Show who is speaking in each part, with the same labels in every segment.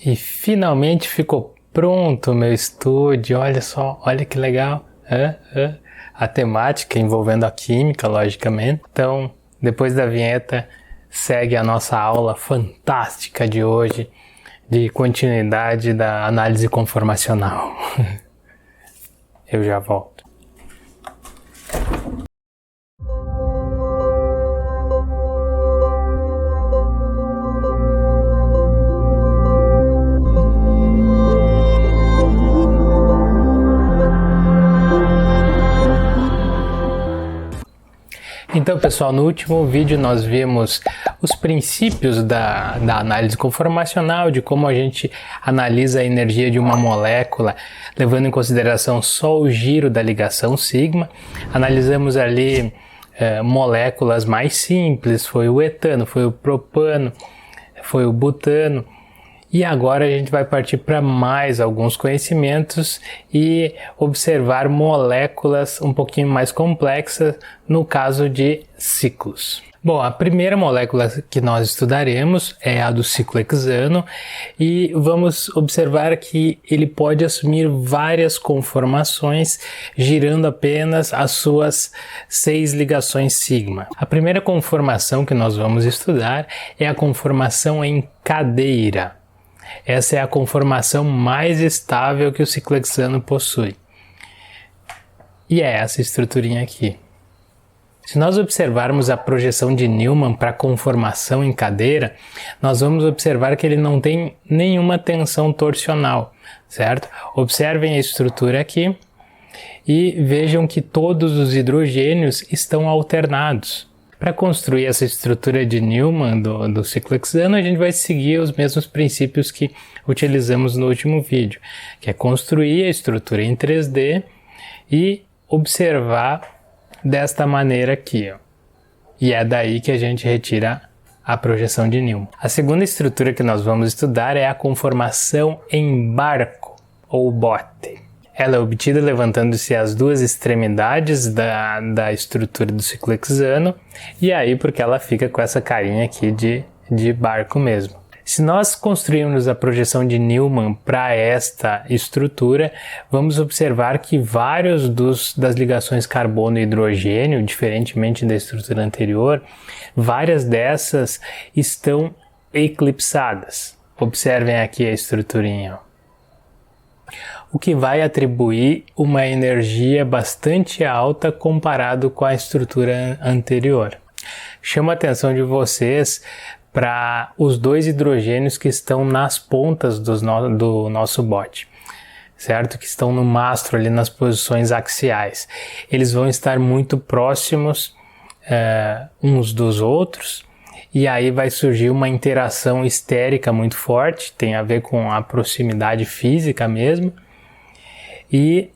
Speaker 1: E finalmente ficou pronto o meu estúdio, olha só, olha que legal. A temática envolvendo a química, logicamente. Então, depois da vinheta, segue a nossa aula fantástica de hoje, de continuidade da análise conformacional. Eu já volto. Então, pessoal, no último vídeo nós vimos os princípios da análise conformacional, de como a gente analisa a energia de uma molécula, levando em consideração só o giro da ligação sigma. Analisamos ali moléculas mais simples, foi o etano, foi o propano, foi o butano. E agora a gente vai partir para mais alguns conhecimentos e observar moléculas um pouquinho mais complexas no caso de ciclos. Bom, a primeira molécula que nós estudaremos é a do ciclo hexano e vamos observar que ele pode assumir várias conformações girando apenas as suas 6 ligações sigma. A primeira conformação que nós vamos estudar é a conformação em cadeira. Essa é a conformação mais estável que o ciclo hexano possui. E é essa estruturinha aqui. Se nós observarmos a projeção de Newman para a conformação em cadeira, nós vamos observar que ele não tem nenhuma tensão torsional, certo? Observem a estrutura aqui e vejam que todos os hidrogênios estão alternados. Para construir essa estrutura de Newman do ciclo hexano, a gente vai seguir os mesmos princípios que utilizamos no último vídeo, que é construir a estrutura em 3D e observar desta maneira aqui, ó. E é daí que a gente retira a projeção de Newman. A segunda estrutura que nós vamos estudar é a conformação em barco ou bote. Ela é obtida levantando-se as duas extremidades da estrutura do ciclo hexano, e aí porque ela fica com essa carinha aqui de barco mesmo. Se nós construirmos a projeção de Newman para esta estrutura, vamos observar que vários das ligações carbono e hidrogênio, diferentemente da estrutura anterior, várias dessas estão eclipsadas. Observem aqui a estruturinha, ó. O que vai atribuir uma energia bastante alta comparado com a estrutura anterior. Chamo a atenção de vocês para os 2 hidrogênios que estão nas pontas do nosso bote, certo? Que estão no mastro ali nas posições axiais. Eles vão estar muito próximos uns dos outros e aí vai surgir uma interação estérica muito forte, tem a ver com a proximidade física mesmo. E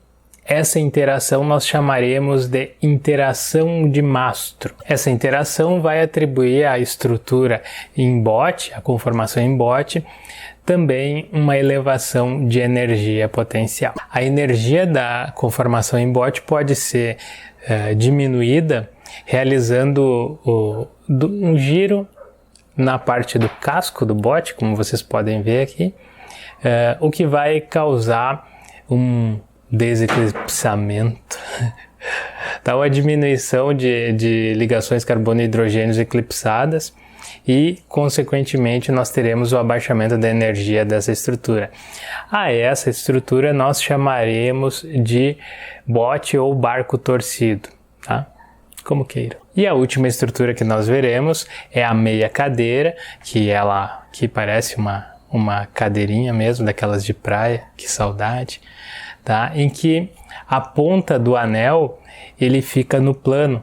Speaker 1: essa interação nós chamaremos de interação de mastro. Essa interação vai atribuir à estrutura em bote, a conformação em bote, também uma elevação de energia potencial. A energia da conformação em bote pode ser diminuída realizando um giro na parte do casco do bote, como vocês podem ver aqui, o que vai causar um deseclipsamento, tá? Uma diminuição de ligações carbono e hidrogênios eclipsadas e, consequentemente, nós teremos o abaixamento da energia dessa estrutura. Essa estrutura nós chamaremos de bote ou barco torcido, tá? Como queiram. E a última estrutura que nós veremos é a meia cadeira, que parece uma cadeirinha mesmo, daquelas de praia, que saudade, tá? Em que a ponta do anel ele fica no plano,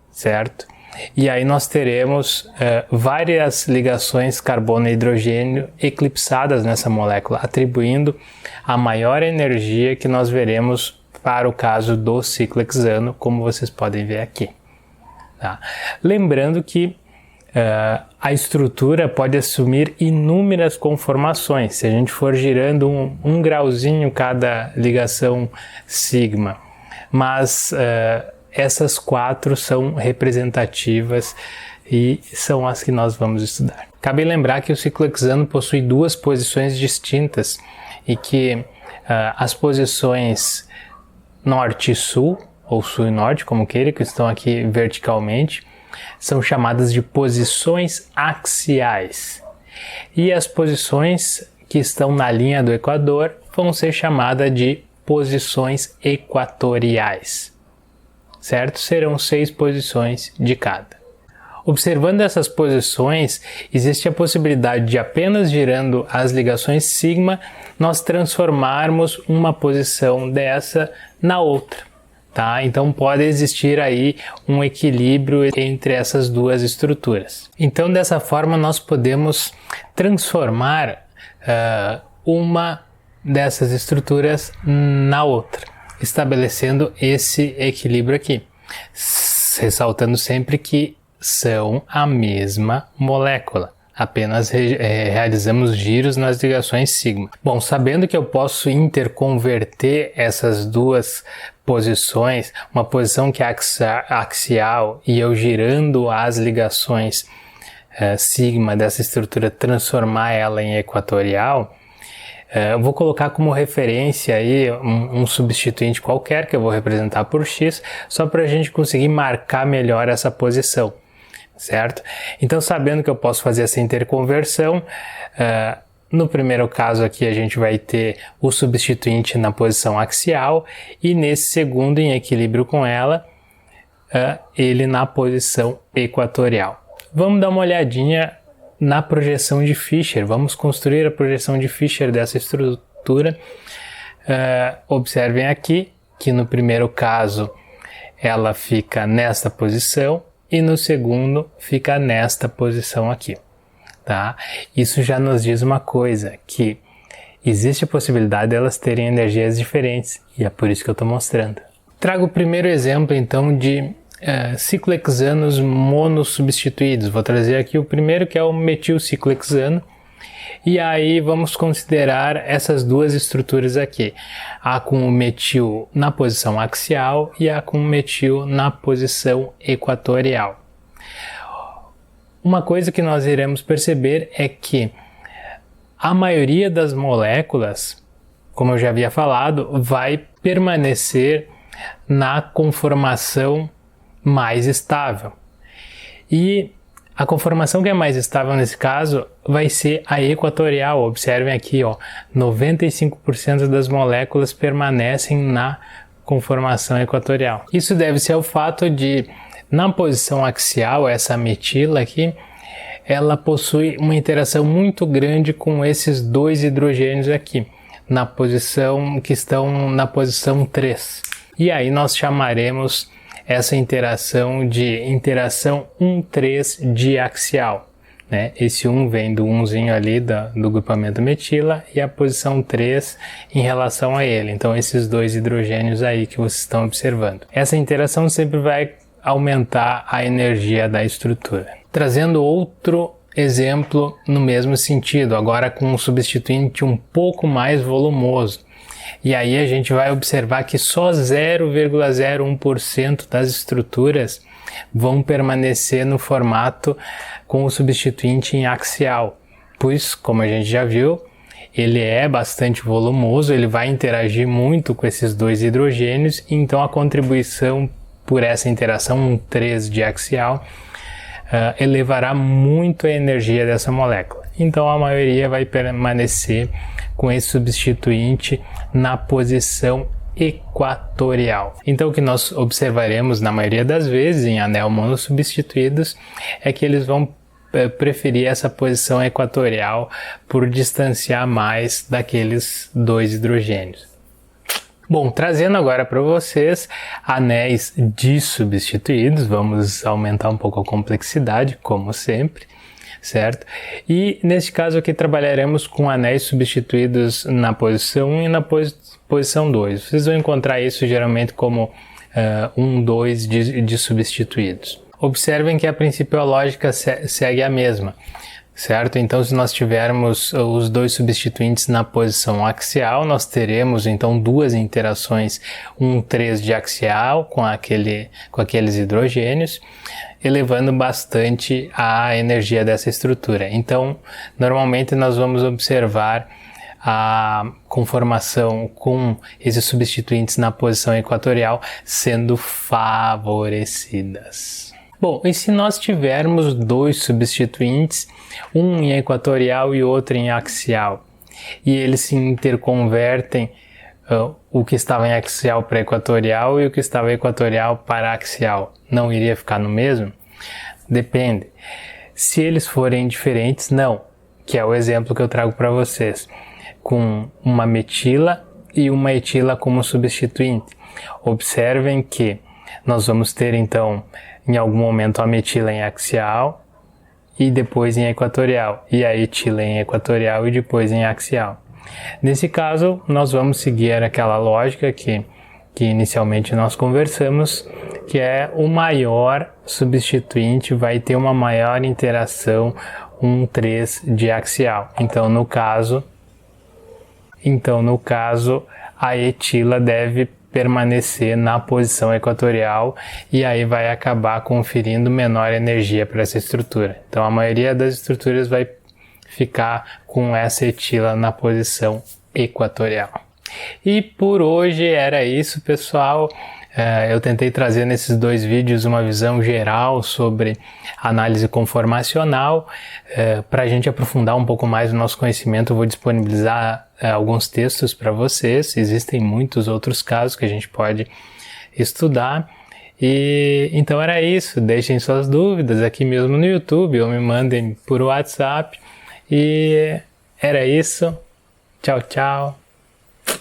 Speaker 1: certo? E aí nós teremos várias ligações carbono e hidrogênio eclipsadas nessa molécula, atribuindo a maior energia que nós veremos para o caso do ciclo hexano, como vocês podem ver aqui. Tá? Lembrando que a estrutura pode assumir inúmeras conformações, se a gente for girando um grauzinho cada ligação sigma, mas essas 4 são representativas e são as que nós vamos estudar. Cabe lembrar que o ciclo hexano possui duas posições distintas e que as posições norte e sul, ou sul e norte, como queira, que estão aqui verticalmente, são chamadas de posições axiais. E as posições que estão na linha do Equador vão ser chamadas de posições equatoriais, certo? Serão 6 posições de cada. Observando essas posições, existe a possibilidade de apenas girando as ligações sigma, nós transformarmos uma posição dessa na outra, tá? Então pode existir aí um equilíbrio entre essas duas estruturas. Então dessa forma nós podemos transformar uma dessas estruturas na outra, estabelecendo esse equilíbrio aqui, ressaltando sempre que são a mesma molécula, apenas realizamos giros nas ligações sigma. Bom, sabendo que eu posso interconverter essas duas posições, uma posição que é axial e eu girando as ligações sigma dessa estrutura, transformar ela em equatorial, eu vou colocar como referência aí um substituinte qualquer que eu vou representar por x, só para a gente conseguir marcar melhor essa posição, certo? Então, sabendo que eu posso fazer essa interconversão, no primeiro caso aqui a gente vai ter o substituinte na posição axial e nesse segundo, em equilíbrio com ela, ele na posição equatorial. Vamos dar uma olhadinha na projeção de Fischer. Vamos construir a projeção de Fischer dessa estrutura. Observem aqui que no primeiro caso ela fica nesta posição e no segundo fica nesta posição aqui, tá? Isso já nos diz uma coisa, que existe a possibilidade de elas terem energias diferentes e é por isso que eu estou mostrando. Trago o primeiro exemplo então de ciclohexanos monossubstituídos. Vou trazer aqui o primeiro, que é o metilciclohexano, e aí vamos considerar essas duas estruturas aqui, a com o metil na posição axial e a com o metil na posição equatorial. Uma coisa que nós iremos perceber é que a maioria das moléculas, como eu já havia falado, vai permanecer na conformação mais estável. E a conformação que é mais estável nesse caso vai ser a equatorial. Observem aqui, 95% das moléculas permanecem na conformação equatorial. Isso deve-se ao fato de, na posição axial, essa metila aqui, ela possui uma interação muito grande com esses dois hidrogênios aqui, na posição que estão na posição 3. E aí nós chamaremos essa interação de interação 1,3 diaxial, né? Esse 1 vem do 1zinho ali do grupamento metila e a posição 3 em relação a ele. Então esses dois hidrogênios aí que vocês estão observando. Essa interação sempre vai aumentar a energia da estrutura. Trazendo outro exemplo no mesmo sentido, agora com um substituinte um pouco mais volumoso. E aí a gente vai observar que só 0,01% das estruturas vão permanecer no formato com o substituinte em axial, pois, como a gente já viu, ele é bastante volumoso, ele vai interagir muito com esses dois hidrogênios, então a contribuição por essa interação 1,3 diaxial elevará muito a energia dessa molécula. Então a maioria vai permanecer com esse substituinte na posição equatorial. Então o que nós observaremos na maioria das vezes em anel monossubstituídos é que eles vão preferir essa posição equatorial por distanciar mais daqueles dois hidrogênios. Bom, trazendo agora para vocês anéis dissubstituídos, vamos aumentar um pouco a complexidade, como sempre, certo? E neste caso aqui trabalharemos com anéis substituídos na posição 1 e na posição 2. Vocês vão encontrar isso geralmente como 1, 2 dissubstituídos. Observem que a princípio a lógica segue a mesma, certo? Então, se nós tivermos os dois substituintes na posição axial, nós teremos então duas interações 1,3 diaxial com aqueles hidrogênios. elevando bastante a energia dessa estrutura. Então, normalmente nós vamos observar a conformação com esses substituintes na posição equatorial sendo favorecidas. Bom, e se nós tivermos dois substituintes, um em equatorial e outro em axial, e eles se interconvertem, o que estava em axial para equatorial e o que estava equatorial para axial, não iria ficar no mesmo? Depende. Se eles forem diferentes, não, que é o exemplo que eu trago para vocês, com uma metila e uma etila como substituinte. Observem que nós vamos ter então em algum momento a metila em axial e depois em equatorial, e a etila em equatorial e depois em axial. Nesse caso, nós vamos seguir aquela lógica que inicialmente nós conversamos, que é o maior substituinte vai ter uma maior interação 1,3 de axial. Então, no caso, a etila deve permanecer na posição equatorial e aí vai acabar conferindo menor energia para essa estrutura. Então a maioria das estruturas vai ficar com essa etila na posição equatorial. E por hoje era isso, pessoal. Eu tentei trazer nesses dois vídeos uma visão geral sobre análise conformacional. Para a gente aprofundar um pouco mais o nosso conhecimento, eu vou disponibilizar alguns textos para vocês. Existem muitos outros casos que a gente pode estudar. E então era isso. Deixem suas dúvidas aqui mesmo no YouTube ou me mandem por WhatsApp. E era isso. Tchau, tchau.